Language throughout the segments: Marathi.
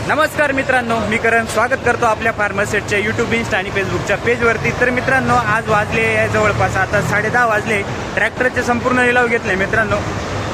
नमस्कार मित्रांनो, मी करण स्वागत करतो आपल्या फार्मासेटच्या यूट्यूब, इन्स्टा आणि फेसबुकच्या पेजवरती। तर मित्रांनो, आज वाजले जवळपास आता 10:30 वाजले। ट्रॅक्टरचे संपूर्ण लिलाव घेतले मित्रांनो।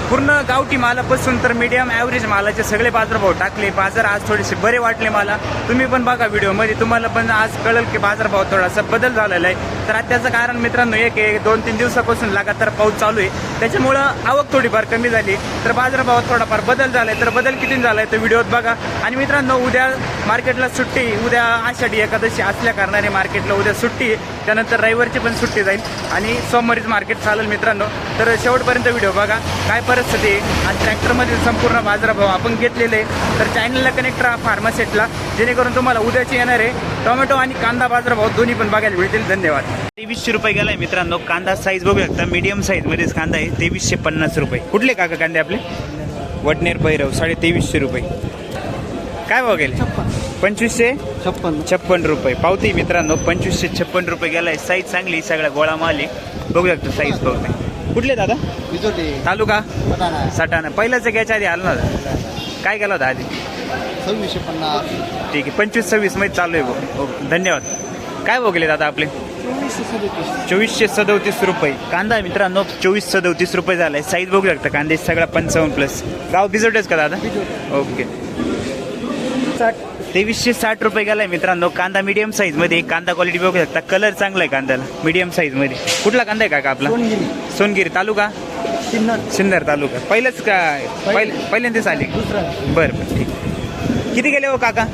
पूर्ण गावठी मालापासून तर मीडियम ॲव्हरेज मालाचे सगळे बाजारभाव टाकले। बाजार आज थोडेसे बरे वाटले मला। तुम्ही पण बघा व्हिडिओमध्ये, तुम्हाला पण आज कळेल की बाजारभाव थोडासा बदल झालेला आहे। तर त्याचं कारण मित्रांनो एक 2-3 दिवसापासून लगातार पाऊस चालू आहे, त्याच्यामुळं आवक थोडीफार कमी झाली, तर बाजारभावात थोडाफार बदल झालाय। तर बदल किती झालाय तर व्हिडिओत बघा। आणि मित्रांनो, उद्या मार्केटला सुट्टी, उद्या आषाढी एकादशी असल्या कारणाने मार्केटला उद्या सुट्टी आहे, त्यानंतर रविवारची पण सुट्टी जाईल आणि सोमवारीच मार्केट चालेल मित्रांनो। तर शेवटपर्यंत व्हिडिओ बघा, काय परिस्थिती आहे आणि ट्रॅक्टरमधील संपूर्ण बाजारभाव आपण घेतलेले। तर चॅनलला कनेक्ट राहा फार्मासेटला, जेणेकरून तुम्हाला उद्याचे येणारे टोमॅटो आणि कांदा बाजारभाव दोन्ही पण बघायला मिळतील। धन्यवाद। 2300 रुपये गेलाय मित्रांनो। कांदा साईज बघू शकता, मीडियम साईज मध्येच कांदा आहे। 2350 रुपये। कुठले काका कांदे आपले? वडनेर भैरव, 2350 रुपये। काय भाव गेले? 2556 रुपये पावती मित्रांनो। 2556 रुपये गेलाय। साईज चांगली, सगळा गोळा माल आहे, बघू शकता साईज पावती। कुठले दादा? तालुका सटाणा। पहिल्याच घ्यायच्या आधी आलं ना, काय केलं होता आधी? 2650। ठीक आहे, 25-26 मध्ये चालू आहे भाऊ। ओके, धन्यवाद। काय भाव गेले दादा आपले? 2437 रुपये। कांदा मित्रांनो 2437 रुपये झालाय। साईज बघू शकता कांदे सगळा 55+। गाव बिजोटेच का दादा? ओके। 2360 रुपये गेलाय मित्रांनो। कांदा मीडियम साईज मध्ये, कांदा क्वालिटी बघू शकता, कलर चांगला आहे कांद्याला, मीडियम साईज मध्ये। कुठला कांदा आहे काका आपला? सोनगिरी। तालुका सिन्नर तालुका। पहिलंच काय पहिल्यांदाच आली? बरं ठीक। किती गेले हो काका?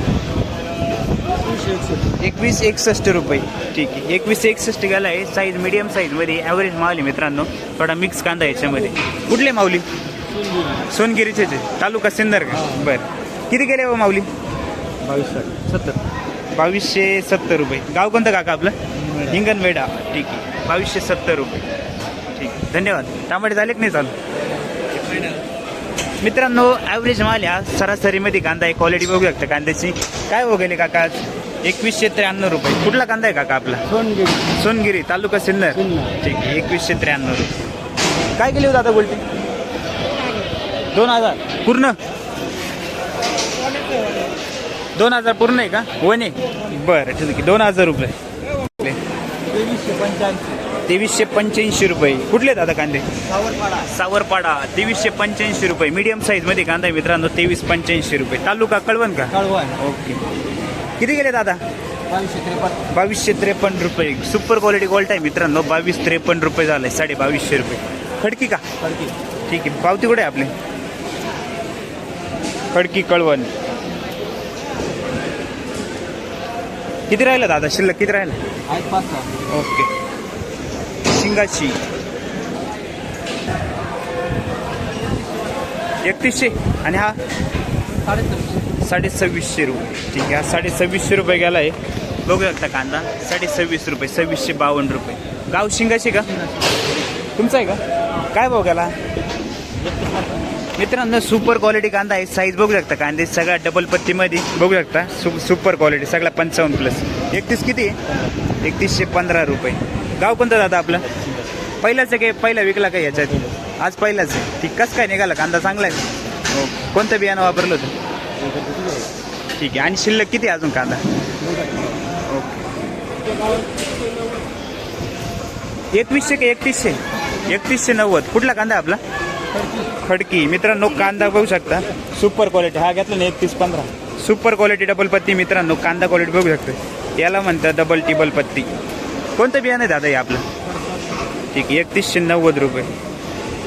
2161 रुपये। ठीक आहे, 2161 गेलाय। साईज मीडियम साईज मध्ये, ॲव्हरेज माल आहे मित्रांनो, थोडा मिक्स कांदा याच्यामध्ये। कुठले माऊली? सोनगिरीचे। तालुका सिन्नर का? बरं, किती गेले हो माऊली? 2270 रुपये। गाव कोणतं काका आपलं? हिंगणवेढा। ठीक आहे, 2270 रुपये। ठीक, धन्यवाद। टमाटे झाले की नाही चालू? मित्रांनो ॲव्हरेज माल या सरासरीमध्ये कांदा आहे, क्वालिटी बघू शकता कांद्याची। काय हो गेले काका आज? 2193 रुपये। कुठला कांदा आहे काका आपला? सोनगिरी। तालुका सिन्नर। ठीक आहे, 2193 रुपये। काय केले हो दादा बोलते? 2000 पूर्ण? 2000 पूर्ण आहे का? वने? बरं ठीक आहे, 2000 रुपये। 2385 रुपये। कुठले दादा कांदे? सावरपाडा। 2385 रुपये। मीडियम साईज मध्ये कांदा आहे मित्रांनो, 2385 रुपये। तालुका कळवण का? ओके। किती गेले दादा? 2253 रुपये। सुपर क्वालिटी गोल्ट आहे मित्रांनो, 2253 रुपये झालाय, 2250 रुपये। खडकी का? ठीक आहे, पावती कुठे आहे आपली? खडकी कळवण। किती राहिलं दादा शिल्लक? किती राहिलं? ओके। शिंगाची 3100 आणि हा 2650 रुपये। ठीक आहे, हा 2650 रुपये गेलाय, बघू शकता कांदा 2650 रुपये, 2652 रुपये। गाव शिंगाची का? तुमचं आहे का? काय भाव गेला मित्रांनो? सुपर क्वालिटी कांदा आहे, साईज बघू शकता कांदे सगळ्या डबल पत्तीमध्ये बघू शकता, सुपर क्वालिटी सगळा 55+। 31 किती? 3115 रुपये। गाव कोणतं दादा आपलं? पहिलाच आहे काय? पहिला विकला काय याच्यात? आज पहिलाच आहे। ठीक, कसं काय निघाला कांदा? चांगला आहे। हो, कोणतं बियाणं वापरलं होतं? ठीक आहे, आणि शिल्लक किती अजून कांदा? ओके। 2100 का 3100? 3190। कुठला कांदा आपला? खडकी। मित्रांनो कांदा बघू शकता, सुपर क्वालिटी। हा घेतला ना 3115, सुपर क्वालिटी डबल पत्ती मित्रांनो। कांदा क्वालिटी बघू शकता, याला म्हणतात डबल टिबल पत्ती। कोणतं बियाणं आहे दादा हे आपलं? ठीक आहे, 3190 रुपये।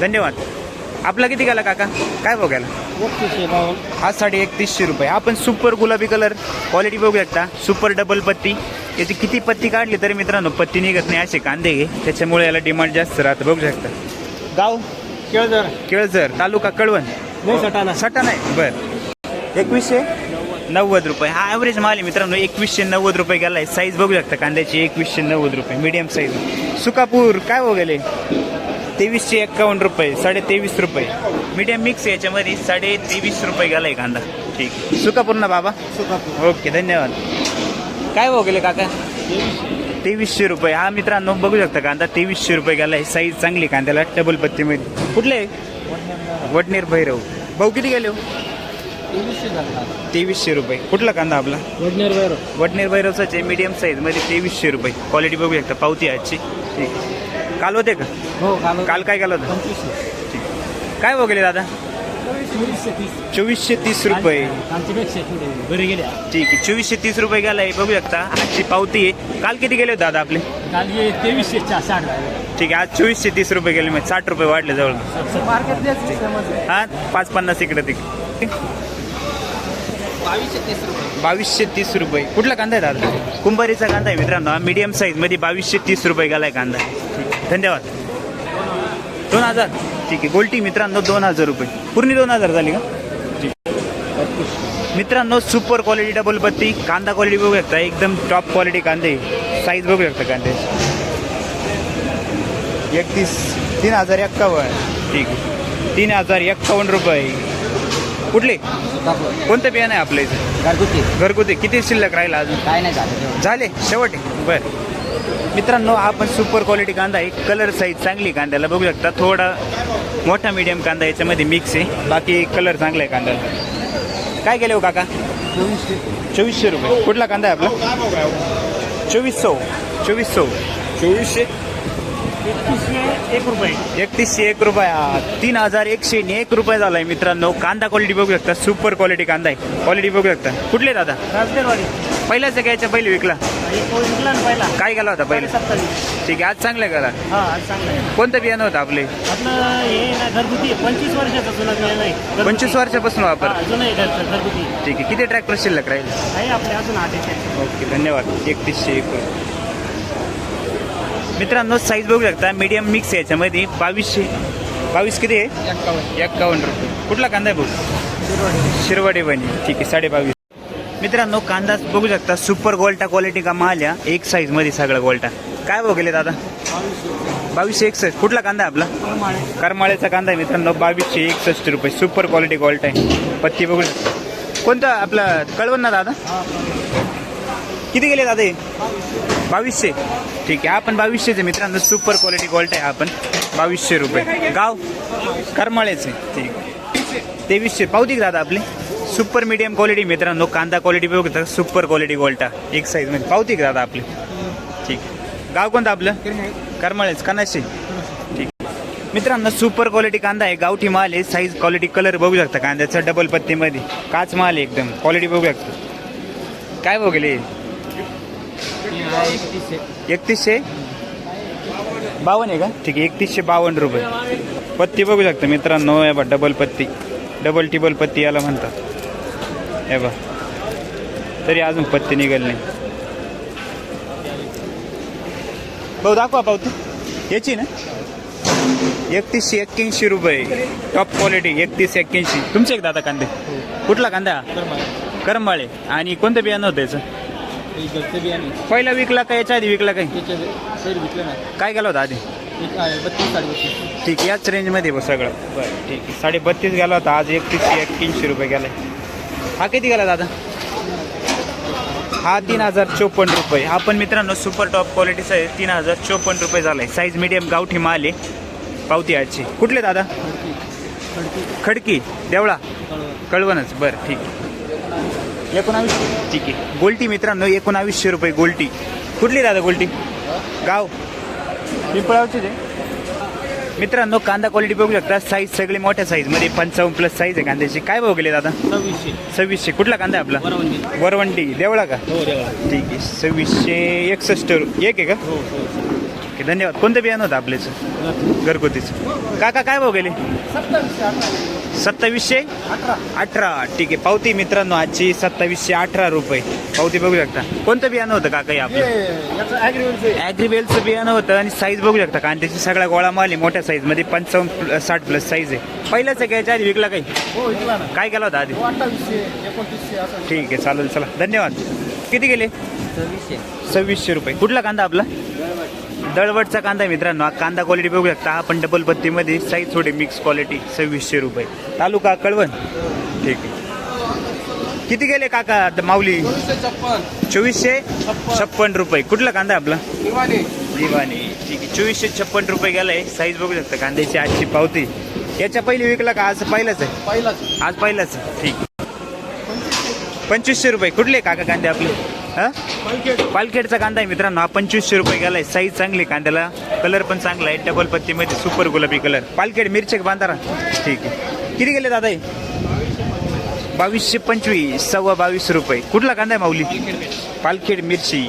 धन्यवाद। आपला किती गेला काका? काय भाव गेला? हा 3150 रुपये। आपण सुपर गुलाबी कलर क्वालिटी बघू शकता, सुपर डबल पत्ती। याची किती पत्ती काढली तरी मित्रांनो पत्ती निघत नाही असे कांदे घे, त्याच्यामुळे याला डिमांड जास्त राहतं, बघू शकता। गाव केळझर। तालुका कळवण? सटाणा आहे। बरं, 2190 रुपये। हा ॲव्हरेज माल आहे मित्रांनो, 2190 रुपये गेलाय। साईज बघू शकता कांद्याची 2190 रुपये, मीडियम साईज। सुकापूर काय हो गेले? 2351 रुपये, 23.5 रुपये। मीडियम मिक्स याच्यामध्ये 23.5 रुपये गेलाय कांदा। ठीक, सुकापूर ना बाबा? ओके, धन्यवाद। काय हो गेले काका? 2300 रुपये। हा मित्रांनो बघू शकता कांदा 2300 रुपये गेलाय, साईज चांगली कांद्याला, डबल पत्तीमध्ये। कुठले? वडनेर भैरव। भाऊ किती गेले हो? 2300 झाला 2300 रुपये. कुठला कांदा आपला? वडनेर वैरो वडनेर भैरवचाच आहे, मीडियम साईजमध्ये 2300 रुपये. क्वालिटी बघू शकता, पावती आहे आजची. ठीक. काल होते का? हो काल काय केलं होतं? 2500 ठीक. काय बघले दादा? 2430 रुपये. आमच्यापेक्षा थोडे बरे गेले. ठीक आहे, 2430 रुपये गेलाय बघू शकता. आजची पावती आहे. काल किती गेले होते दादा आपले? काल 2360 ठीक आहे, आज 2430 रुपये गेले, म्हणजे 60 रुपये वाढले जवळ. मार्केट हा 550 इकडे तिकडे. 2230 रुपये. कुठला कांदा आहे दादा? कुंभारीचा कांदा आहे मित्रांनो, मीडियम साईज मध्ये 2230 रुपये गेलाय कांदा. ठीक, धन्यवाद. 2000. ठीक आहे, गोल्टी मित्रांनो 2000 रुपये. पूर्ण 2000 झाली का? ठीक. मित्रांनो सुपर क्वालिटी डबल पत्ती कांदा क्वालिटी बघू शकता, एकदम टॉप क्वालिटी कांदे. साईज बघू शकता कांदे. 3051. ठीक आहे, 3051 रुपये. कुठले कोणतं बियाणं आहे आपलं इथं? घरगुती. किती शिल्लक राहिला अजून? काय नाही झालं. झाले शेवट. बर मित्रांनो, आपण सुपर क्वालिटी कांदा आहे. कलर साईज चांगली कांद्याला बघू शकता. थोडा मोठा मीडियम कांदा याच्यामध्ये मिक्स आहे, बाकी कलर चांगला आहे कांद्याला. काय केले हो काका? 2400 रुपये. कुठला कांदा आहे आपला? 2400. 1 रुपये. 3101 रुपया. 3101 रुपये झालाय मित्रांनो. कांदा क्वालिटी बघू शकता, सुपर क्वालिटी कांदा आहे. क्वालिटी बघू शकता. कुठले दादा? राजगरवाडी. पहिल्याच घ्यायच्या, पहिले विकला. विकला ना पहिला. काय गेला होता पहिले? 27. ठीक आहे, आज चांगलं करा. हा आज चांगलं आहे. कोणतं बियाणं होतं आपले? आपलं हे ना घरगुती 25 वर्षाचा जुना बियाणं आहे. घरगुती. 25 वर्षापासून वापर. हा, जुनं आहे घरगुती. ठीक आहे, किती ट्रॅक्टर शिल्लक राहील? आहे आपले अजून 8 आहे. ओके, धन्यवाद. 3101. मित्रांनो साईज बघू शकता, मीडियम मिक्स आहे याच्यामध्ये. 2200 किती आहे? 51 रुपये. कुठला कांदा आहे भाऊ? शिरवाडी बनी. ठीक आहे, 22.5. मित्रांनो कांदा बघू शकता, सुपर गोल्टा क्वालिटी का माल या. एक साईज मध्ये सगळं गोल्टा. काय भाव गेले दादा? 2261. कुठला कांदा आहे आपला? करमाळ्याचा कांदा आहे मित्रांनो. 2261 रुपये. सुपर क्वालिटी गोल्टा आहे. पत्ती बघू शकता. कोणतं आपलं कळवण ना दादा? किती गेले दादा हे? 2200. ठीक आहे, आपण 2200 मित्रांनो. सुपर क्वालिटी गोल्ट आहे आपण. 2200 रुपये. गाव करमाळ्याचे. ठीक. 2300. पावती दादा आपली. सुपर मीडियम क्वालिटी मित्रांनो. कांदा क्वालिटी बघू, सुपर क्वालिटी गोल्टा एक साईज मध्ये. पावती दादा आपली. ठीक. गाव कोणतं आपलं? करमाळेच. कनाशी. ठीक मित्रांनो, सुपर क्वालिटी कांदा आहे. गावठी माल आहे. साईज क्वालिटी कलर बघू शकता कांद्याचा. डबल पत्तीमध्ये काच माल आहे एकदम. क्वालिटी बघू शकता. काय बघले? 3152 आहे का? ठीक आहे, 3152 रुपये. पत्ती बघू शकता मित्रांनो. हे बा डबल पत्ती, डबल टिबल पत्ती याला म्हणतात. हे बा तरी अजून पत्ती निघाली नाही. भाऊ दाखवा पावती याची ना. 3181 रुपये. Top quality. 3181. तुमचे एक दादा कांदे? कुठला कांदा? करमाळे. आणि कोणतं बियाणं होतं याचं? पहिला विकला का याच्या आधी विकला? काही काय गेला होता आधी? 32-32. ठीक, याच रेंजमध्ये बघ सगळं. बरं ठीक आहे, 32.5 गेला होता. आज 3181 रुपये गेलाय. हा किती गेला दादा? हा 3054 रुपये. हा पण मित्रांनो सुपर टॉप क्वालिटीचा आहे. 3054 रुपये झालाय. साईज मीडियम गावठी माल आहे. पावती आजची. कुठले दादा? खडकी देवळा कळवणच. बरं ठीक आहे. 1900. ठीक आहे, गोल्टी मित्रांनो 1900 रुपये गोल्टी. कुठली दादा गोल्टी? गाव पिंपळावचीच आहे मित्रांनो. कांदा क्वालिटी बघू शकता. साईज सगळी मोठ्या साईजमध्ये 55+ साईज आहे कांद्याची. काय भाव गेले दादा? 2600. कुठला कांदा आहे आपला? वरवंटी देवळा का? ठीक आहे, 2661 एक आहे का? ठीक आहे, धन्यवाद. कोणतं बियाणं होतं आपल्याचं? घरगुतीचं. काका काय भाव गेले? 2718. ठीक आहे, पावती मित्रांनो आजची 2718 रुपये. पावती बघू शकता. कोणतं बियाणं होतं काका? आपलं ॲग्रीवेलचं बियाणं होतं. आणि साईज बघू शकता कांद्याची. सगळा गोळा माल आहे मोठ्या साईजमध्ये. 55-60+ साईज आहे. पहिल्याच आहे का याच्या आधी विकला काही? काय केला होता आधी? 2800-2900. ठीक आहे, चालेल. चला धन्यवाद. किती गेले? 2600 रुपये. कुठला कांदा आपला? दळवटचा कांदा आहे मित्रांनो. हा कांदा क्वालिटी बघू शकता. हा पण डबल पत्तीमध्ये. साईज थोडी मिक्स क्वालिटी. 2600 रुपये. तालुका कळवण. ठीक आहे. किती गेले काका माऊली? 2456 रुपये. कुठला कांदा आपला? दिवाणी. ठीक आहे, 2456 रुपये गेलाय. साईज बघू शकता कांद्याची आजची पावती. याच्या पहिले विकला का? आज पहिलाच आहे? आज पहिलाच. ठीक. 2500 रुपये. कुठले काका कांदे आपले? हा पालखेडचा कांदा आहे मित्रांनो हा 2500 रुपये गेलाय. साईज चांगली कांद्याला, कलर पण चांगला आहे, डबल पत्तीमध्ये सुपर गुलाबी कलर. पालखेड मिरची बांधारा. ठीक आहे. किती गेले दादा हे? 2225, 22.5 रुपये. कुठला कांदा आहे माऊली? पालखेड मिरची.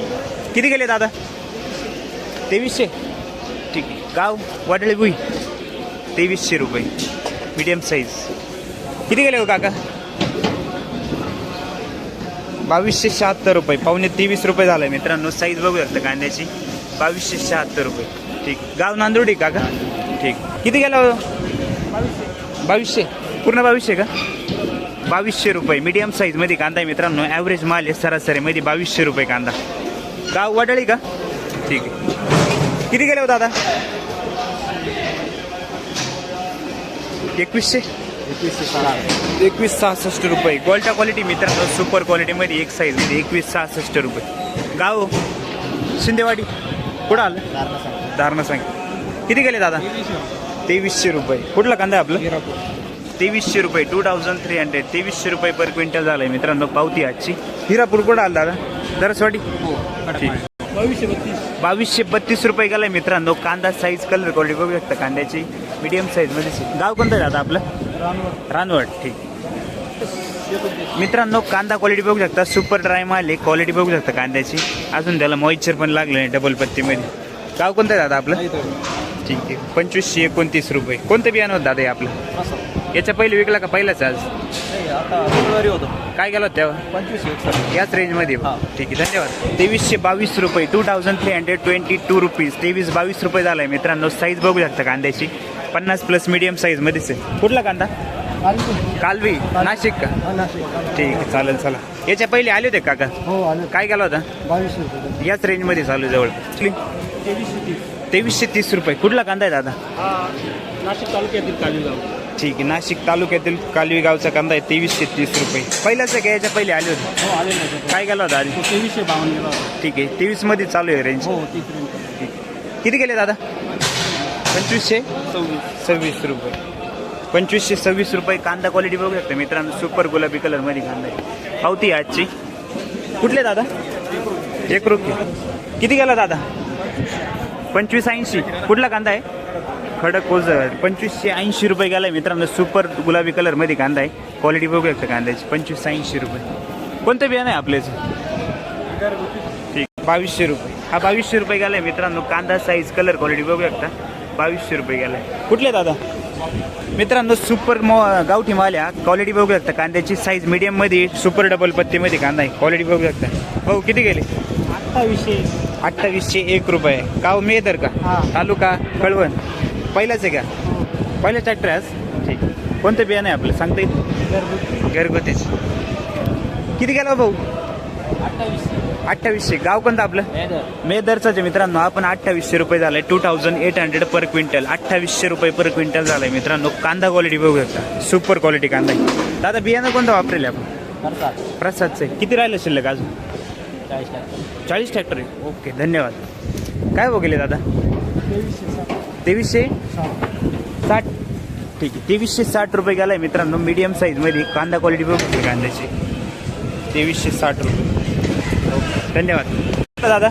किती गेले दादा? 2300. ठीक आहे. गाव वाडळे भुई. 2300 रुपये मीडियम साईज. किती गेले हो काका? 2276 रुपये. पावणे 23 रुपये झालं मित्रांनो. साईज बघू शकता कांद्याची. 2276 रुपये. ठीक. गाव नांदुर्डी काका. ठीक. किती गेला हो? 2200. पूर्ण 2200 का? 2200 रुपये मीडियम साईजमध्ये कांदा आहे मित्रांनो. ॲव्हरेज माल आहे सरासरीमध्ये 2200 रुपये कांदा. गाव वाडळी का? ठीक आहे. किती गेले हो दादा? 2100. 2166 रुपये. गोल्टा क्वालिटी मित्रांनो. सुपर क्वालिटीमध्ये एक साईजमध्ये 2166 रुपये. गाव शिंदेवाडी. कुठं आलं? धारणा सांग. किती गेले दादा? 2300 रुपये. कुठला कांदा आहे आपला? 2300 रुपये. 2300. 2300 रुपये पर क्विंटल झालं आहे मित्रांनो. पावती आजची. हिरापूर कुठं आलं दादा? दरसवाडी. ठीक. 2232 रुपये गेलाय मित्रांनो. कांदा साईज कलर क्वालिटी बघू शकता कांद्याची. मीडियम साईजमध्ये. गाव कोणतं आहे दादा आपलं? रानवड. ठीक. मित्रांनो कांदा क्वालिटी बघू शकता. सुपर ड्राय माल आहे. क्वालिटी बघू शकता कांद्याची. अजून त्याला मॉइश्चर पण लागलं नाही डबल पत्तीमध्ये. गाव कोणतं आहे दादा आपलं? ठीक आहे. 2529 रुपये. कोणतं बियाणं होतं दादा हे आपलं? याच्या पहिले विकला का पहिलाच आज? होतो. काय गेलं होतं तेव्हा? 25. याच रेंजमध्ये. ठीक आहे. धन्यवाद. 2322 रुपये. 2322 रुपीज. 2322 रुपये झाला आहे मित्रांनो. साईज बघू शकता कांद्याची. 50+ मीडियम साईजमध्येच आहे. कुठला कांदा? कालवी. नाशिक का? ठीक आहे. चालेल. चला. याच्या पहिले आले होते काका? हो आलं. काय गेला होता? 2200 रुपये. याच रेंजमध्ये चालू जवळ. 2330 रुपये. कुठला कांदा आहे दादा? नाशिक तालुक्यातील कालीगाव. ठीक आहे. नाशिक तालुक्यातील कालवी गावचा कांदा आहे. 2330 रुपये. पहिलाच आहे का? याच्या पहिले आले होते? हो आले ना. काय गेला होता आधी? 2352 गेला. ठीक आहे. 23 मध्ये चालू आहे रेंज. हो 30. ठीक. किती गेले दादा? 2526 रुपये. 2526 रुपये. कांदा क्वालिटी बघू शकता मित्रांनो. सुपर गुलाबी कलर मध्ये कांदा आहे. पावती आजची. कुठले दादा? 1 रुपये. किती गेला दादा? 2580. कुठला कांदा आहे? खडक ओझर. 2580 रुपये गेला मित्रांनो. सुपर गुलाबी कलर मध्ये कांदा आहे. क्वालिटी बघू शकता कांद्याची. 2580 रुपये. कोणतं बियाणं आहे आपल्याचं? ठीक. 2200 रुपये. हा 2200 रुपये गेलाय मित्रांनो. कांदा साईज कलर क्वालिटी बघू शकता. 2200 रुपये गेलाय. कुठले दादा? मित्रांनो सुपर गावठी माल आहे. क्वालिटी बघू शकता कांद्याची. साईज मीडियम मध्ये सुपर डबल पत्तीमध्ये कांदा आहे. क्वालिटी बघू शकता. भाऊ किती गेले? 2801 रुपये. गाव मेदर का? तालुका कळवण. पहिलाच आहे का? पहिला ट्रॅक्टर आहे आज. ठीक. कोणतं बियाणं आहे आपलं सांगता येईल? घरगुतीच. किती गेला भाऊ? 2800. गाव कोणतं आपलं? मेदरचं आहे मित्रांनो. आपण 2800 रुपये झालाय. 2800 पर क्विंटल. 2800 रुपये पर क्विंटल झालाय मित्रांनो. कांदा क्वालिटी बघू शकता. सुपर क्वालिटी कांदा आहे. दादा बियाणं कोणतं वापरेल आपण? प्रसादचं आहे. किती राहिलं शिल्लक अजून? 40 ट्रॅक्टर आहे. ओके. धन्यवाद. काय हो गेले दादा? 2360. ठीक आहे. 2360 रुपये गेलाय मित्रांनो. मीडियम साईजमध्ये कांदा क्वालिटी बघू शकते कांद्याची. 2360 रुपये. ओके. धन्यवाद. दादा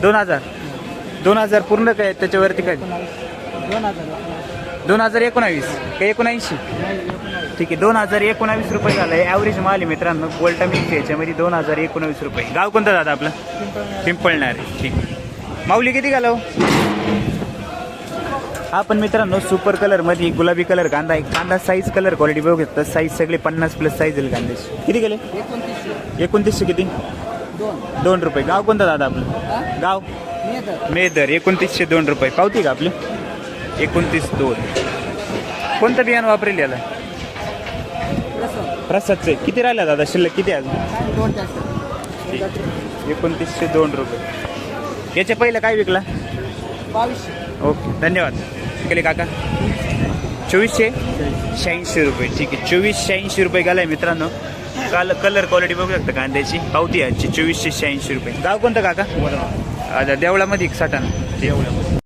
2000 पूर्ण काय त्याच्यावरती काय? 2019 का 79? ठीक आहे. 2019 रुपये झालं आहे. ॲव्हरेज माल आहे मित्रांनो. गोल्टा मिक्स याच्यामध्ये 2019 रुपये. गाव कोणतं दादा आपलं? पिंपळणार. ठीक आहे. माऊली किती घालाव? हा पण मित्रांनो सुपर कलरमध्ये गुलाबी कलर कांदा आहे. कांदा साईज कलर क्वालिटी बघू शकता. साईज सगळे 50+ साईज येईल कांद्याची. किती गेले? 2900. किती? 2 रुपये. गाव कोणतं दादा आपलं? गाव मेदर. 2902 रुपये. पावती का आपली? 29-2. कोणतं बियाणं वापरेल याला? प्रसादचं आहे. किती राहिला दादा शिल्लक? किती अजून? 2902 रुपये. याच्या पहिलं काय विकला? 2200. ओके. धन्यवाद. केले काका? 2486 रुपये. ठीक आहे. 2486 रुपये गेलाय मित्रांनो. काल कलर क्वालिटी बघू शकता कांद्याची. पावती आजची 2486 रुपये. गाव कोणतं काका? देवळामध्ये 60.